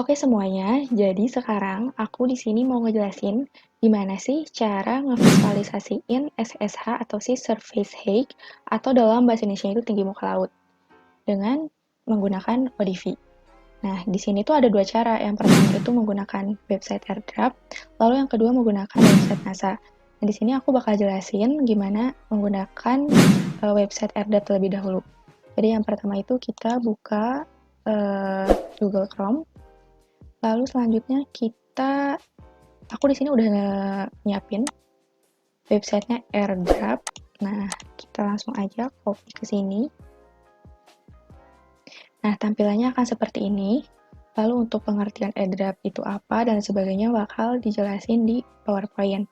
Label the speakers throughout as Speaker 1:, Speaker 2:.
Speaker 1: Oke semuanya, jadi sekarang aku di sini mau ngejelasin gimana sih cara ngevisualisasiin SSH atau si surface height atau dalam bahasa Indonesia itu tinggi muka laut dengan menggunakan ODV. Nah, di sini tuh ada dua cara. Yang pertama itu menggunakan website AirDrop, lalu yang kedua menggunakan website NASA. Nah, di sini aku bakal jelasin gimana menggunakan website AirDrop terlebih dahulu. Jadi yang pertama itu kita buka Google Chrome. Lalu selanjutnya aku di sini udah nyiapin websitenya AirDrop. Nah, kita langsung aja copy ke sini. Nah, tampilannya akan seperti ini. Lalu untuk pengertian AirDrop itu apa dan sebagainya bakal dijelasin di PowerPoint.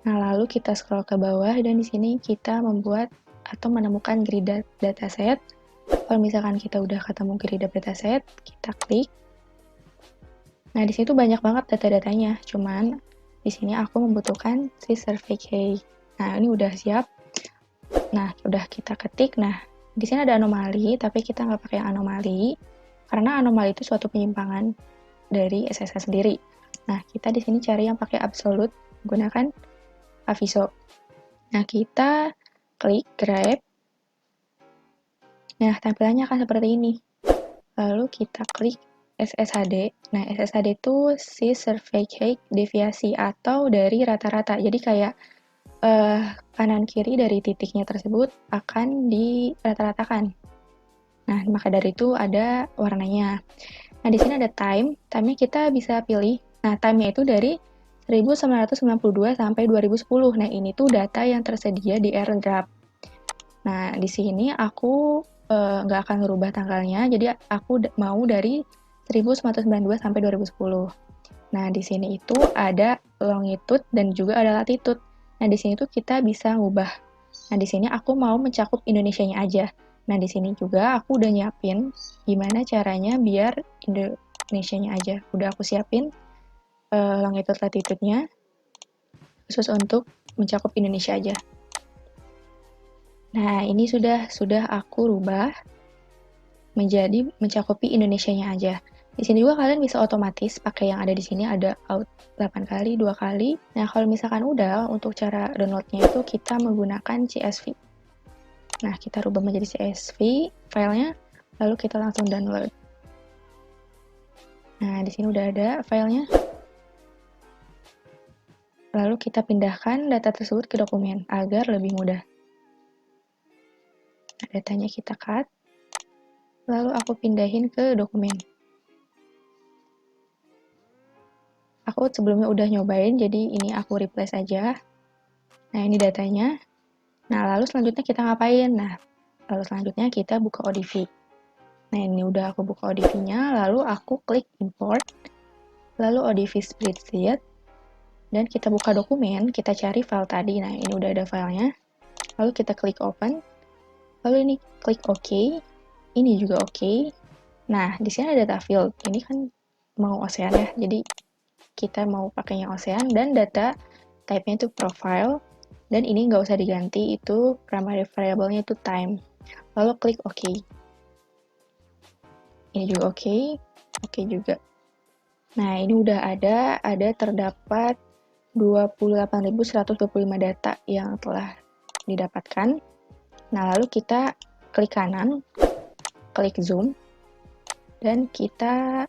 Speaker 1: Nah, lalu kita scroll ke bawah dan di sini kita membuat atau menemukan grid dataset. Kalau misalkan kita udah ketemu grid dataset, kita klik. Nah, di situ banyak banget data-datanya, cuman di sini aku membutuhkan si survey key. Nah, ini udah siap. Nah, udah kita ketik. Nah, di sini ada anomali, tapi kita nggak pakai anomali, karena anomali itu suatu penyimpangan dari SSH sendiri. Nah, kita di sini cari yang pakai absolute, menggunakan Aviso. Nah, kita klik grab. Nah, tampilannya akan seperti ini. Lalu kita klik SSHD. Nah, SSHD itu si survey height deviasi atau dari rata-rata. Jadi kayak kanan kiri dari titiknya tersebut akan dirata-ratakan. Nah, maka dari itu ada warnanya. Nah, di sini ada time-nya kita bisa pilih. Nah, time-nya itu dari 1992 sampai 2010. Nah, ini tuh data yang tersedia di AirDrop. Nah, di sini aku nggak akan merubah tanggalnya, jadi aku mau dari 1992 sampai 2010. Nah, di sini itu ada longitude dan juga ada latitude. Nah, di sini tuh kita bisa ngubah. Nah, di sini aku mau mencakup Indonesianya aja. Nah, di sini juga aku udah nyiapin gimana caranya biar Indonesianya aja. Udah aku siapin longitude latitude-nya khusus untuk mencakup Indonesia aja. Nah, ini sudah aku rubah menjadi mencakupi Indonesianya aja. Di sini juga kalian bisa otomatis pakai yang ada di sini, ada out 8 kali, 2 kali. Nah, kalau misalkan udah, untuk cara downloadnya itu kita menggunakan CSV. Nah, kita rubah menjadi CSV filenya, lalu kita langsung download. Nah, di sini udah ada filenya. Lalu kita pindahkan data tersebut ke dokumen agar lebih mudah. Nah, datanya kita cut. Lalu aku pindahin ke dokumen. Aku sebelumnya udah nyobain, jadi ini aku replace aja. Nah, ini datanya. Nah, lalu selanjutnya kita ngapain? Nah, lalu selanjutnya kita buka ODV. Nah, ini udah aku buka ODV-nya, lalu aku klik import, lalu ODV spreadsheet, dan kita buka dokumen, kita cari file tadi. Nah, ini udah ada filenya. Lalu kita klik open, lalu ini klik OK, ini juga OK. Nah, di sini ada data field. Ini kan mau ocean ya, jadi kita mau pakainya ocean, dan data type-nya itu profile, dan ini nggak usah diganti, itu primary variable-nya itu time. Lalu klik OK. Ini juga OK, OK juga. Nah, ini udah ada terdapat 28.125 data yang telah didapatkan. Nah, lalu kita klik kanan, klik zoom, dan kita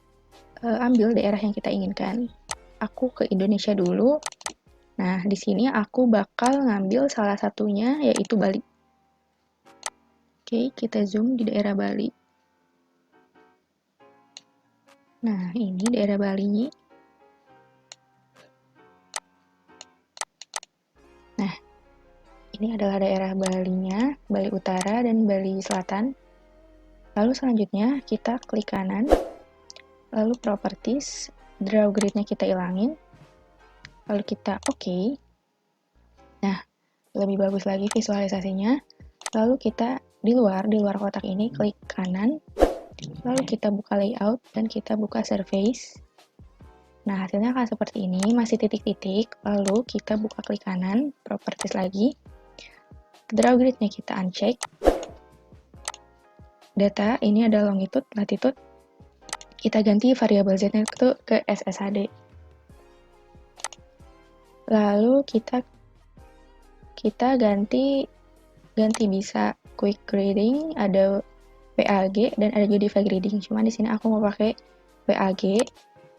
Speaker 1: ambil daerah yang kita inginkan. Aku ke Indonesia dulu. Nah, di sini aku bakal ngambil salah satunya, yaitu Bali. Oke, kita zoom di daerah Bali. Nah, ini daerah Bali. Nah, ini adalah daerah Balinya, Bali Utara dan Bali Selatan. Lalu selanjutnya kita klik kanan, lalu properties, draw grid-nya kita ilangin, lalu kita OK. Nah, lebih bagus lagi visualisasinya. Lalu kita di luar kotak ini klik kanan, lalu kita buka layout dan kita buka surface. Nah, hasilnya akan seperti ini, masih titik-titik. Lalu kita buka klik kanan, properties lagi. Draw grid-nya kita uncheck. Data ini ada longitude, latitude. kita ganti variabel z-nya itu ke SSHD. Lalu kita ganti bisa quick grading, ada WAG dan ada Udify grading. Cuma di sini aku mau pakai WAG.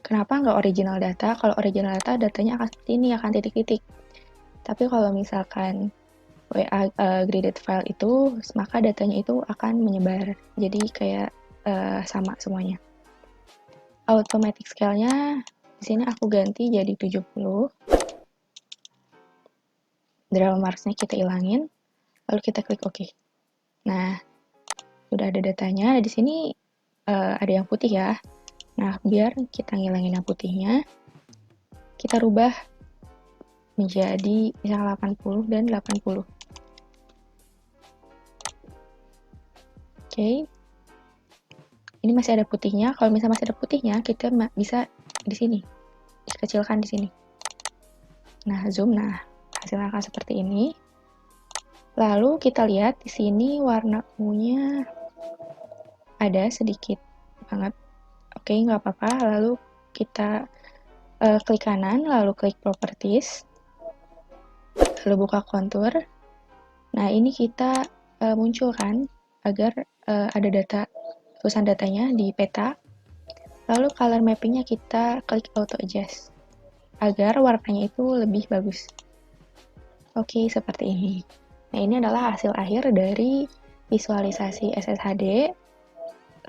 Speaker 1: Kenapa nggak original data? Kalau original data datanya akan seperti ini, akan titik-titik. Tapi kalau misalkan WA graded file itu, maka datanya itu akan menyebar. Jadi kayak sama semuanya. Automatic scale-nya di sini aku ganti jadi 70. Draw marks-nya kita ilangin, lalu kita klik OK. Nah, udah ada datanya. Di sini ada yang putih ya. Nah, biar kita ngilangin yang putihnya, kita rubah menjadi misalnya 80 dan 80. Oke. Ini masih ada putihnya. Kalau misalnya masih ada putihnya, kita bisa di sini. Dikecilkan di sini. Nah, zoom. Nah, hasilnya akan seperti ini. Lalu kita lihat di sini warna ungunya ada sedikit banget. Oke, nggak apa-apa. Lalu kita klik kanan, lalu klik properties, lalu buka kontur. Nah, ini kita munculkan agar ada data, tulisan datanya di peta. Lalu color mappingnya kita klik auto adjust agar warnanya itu lebih bagus. Oke, seperti ini. Nah, ini adalah hasil akhir dari visualisasi SSHD.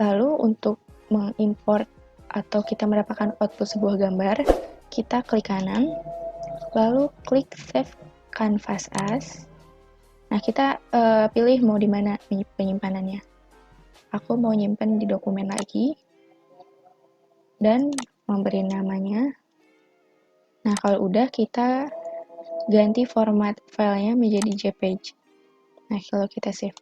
Speaker 1: Lalu untuk mengimport atau kita mendapatkan output sebuah gambar, kita klik kanan, lalu klik Save Canvas As. Nah, kita pilih mau di mana penyimpanannya. Aku mau nyimpen di dokumen lagi, dan memberi namanya. Nah, kalau udah kita ganti format filenya menjadi JPEG. Nah, kalau kita save.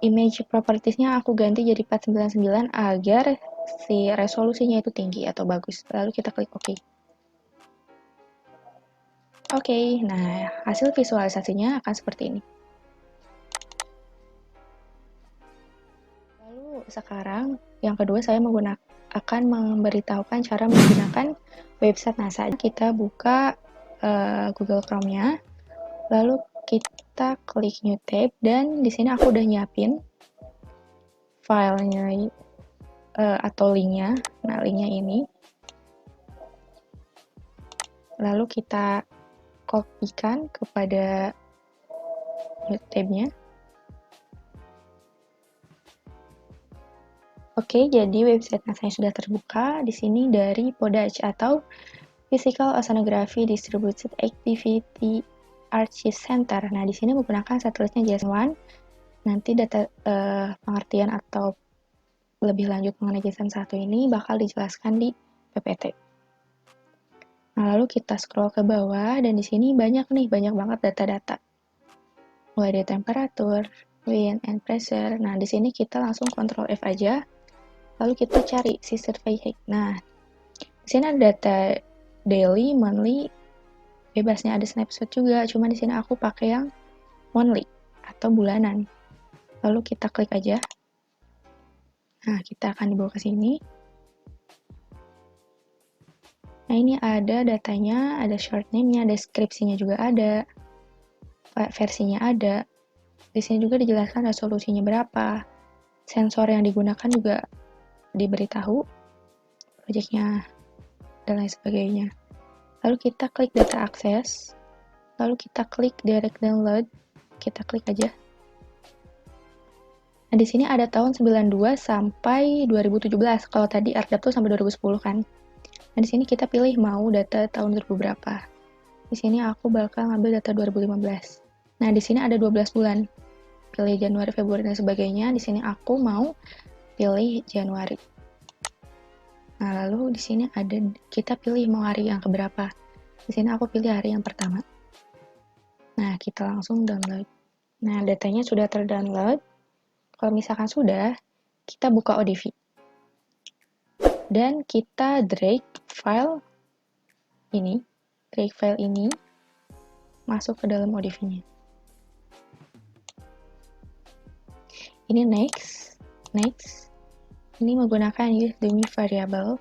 Speaker 1: Image propertiesnya aku ganti jadi 499 agar si resolusinya itu tinggi atau bagus. Lalu kita klik OK. Oke, nah hasil visualisasinya akan seperti ini. Lalu sekarang yang kedua saya akan memberitahukan cara menggunakan website NASA. Kita buka Google Chrome-nya, lalu kita klik New Tab, dan di sini aku udah nyiapin filenya atau linknya. Nah, linknya ini. Lalu kita kopikan kepada New Tab-nya. Oke, jadi website NASA sudah terbuka. Di sini dari PODAC atau Physical Oceanography Distributed Activity Archive Center. Nah, di sini menggunakan satelitnya JASN-1. Nanti data pengertian atau lebih lanjut mengenai JASN-1 ini bakal dijelaskan di PPT. Nah, lalu kita scroll ke bawah, dan di sini banyak banget data-data. Mulai dari temperatur, wind, and pressure. Nah, di sini kita langsung Ctrl F aja. Lalu kita cari si survey height. Nah, di sini ada data daily, monthly, bebasnya ada snapshot juga. Cuma di sini aku pakai yang monthly atau bulanan. Lalu kita klik aja. Nah, kita akan dibawa ke sini. Nah, ini ada datanya, ada short name-nya, deskripsinya juga ada, versinya ada. Di sini juga dijelaskan resolusinya berapa, sensor yang digunakan juga diberitahu, projectnya, dan lain sebagainya. Lalu kita klik data access, lalu kita klik direct download, kita klik aja. Nah, di sini ada tahun 92 sampai 2017. Kalau tadi ArcDap tuh sampai 2010 kan. Nah, di sini kita pilih mau data tahun 2000 berapa. Di sini aku bakal ngambil data 2015. Nah, di sini ada 12 bulan. Pilih Januari, Februari, dan sebagainya. Di sini aku mau pilih Januari. Nah, lalu di sini ada kita pilih mau hari yang keberapa. Di sini aku pilih hari yang pertama. Nah, kita langsung download. Nah, datanya sudah terdownload. Kalau misalkan sudah, kita buka ODV. Dan kita drag file ini masuk ke dalam ODV-nya. Ini next. Ini menggunakan use dummy variable.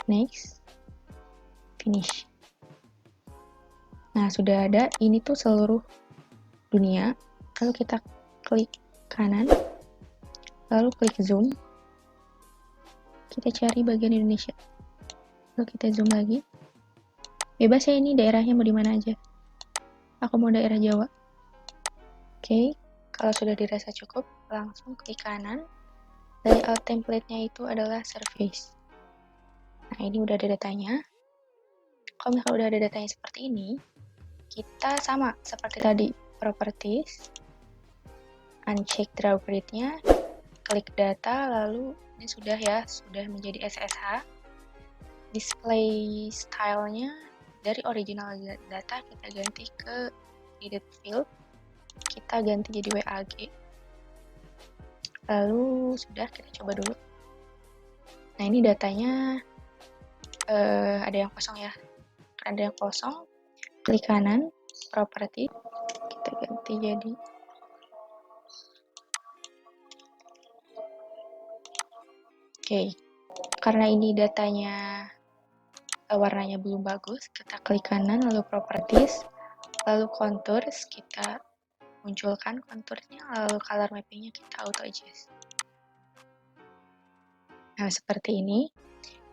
Speaker 1: Next. Finish. Nah, sudah ada. Ini tuh seluruh dunia. Lalu kita klik kanan. Lalu klik zoom. Kita cari bagian Indonesia. Lalu kita zoom lagi. Bebas ya, ini daerahnya mau di mana aja. Aku mau daerah Jawa. Oke, kalau sudah dirasa cukup, langsung klik kanan. Layout template-nya itu adalah surface. Nah, ini udah ada datanya. Kalau misalnya udah ada datanya seperti ini, kita sama seperti tadi, properties, uncheck draw grid-nya, klik data, lalu ini sudah ya, sudah menjadi SSH. Display style-nya dari original data kita ganti ke edit field, kita ganti jadi WAG. Lalu sudah, kita coba dulu. Nah, ini datanya ada yang kosong ya. Ada yang kosong, klik kanan, property, kita ganti jadi oke. Karena ini datanya warnanya belum bagus, kita klik kanan, lalu properties, lalu contours, kita munculkan konturnya, lalu color mappingnya kita auto adjust. Nah, seperti ini.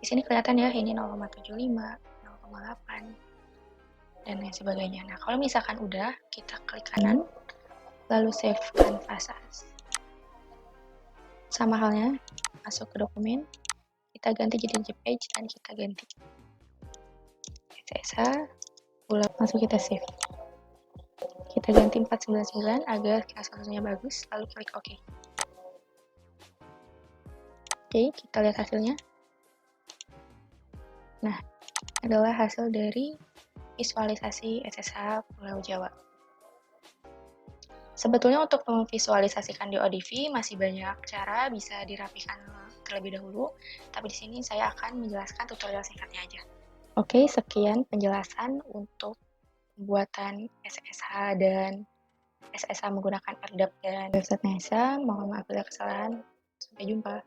Speaker 1: Di sini kelihatan ya, ini 0,75, 0,8, dan lain sebagainya. Nah, kalau misalkan udah, kita klik kanan, lalu save canvas as. Sama halnya, masuk ke dokumen, kita ganti jadi JPEG, dan kita ganti SSH, langsung kita save. Kita ganti 499 agar resolusinya bagus, lalu klik OK. Oke, kita lihat hasilnya. Nah, adalah hasil dari visualisasi SSH Pulau Jawa. Sebetulnya untuk memvisualisasikan di ODV masih banyak cara, bisa dirapikan terlebih dahulu, tapi di sini saya akan menjelaskan tutorial singkatnya aja. Oke, sekian penjelasan untuk pembuatan SSH dan SSH menggunakan AirDrop dan website NASA. Mohon maaf bila kesalahan. Sampai jumpa.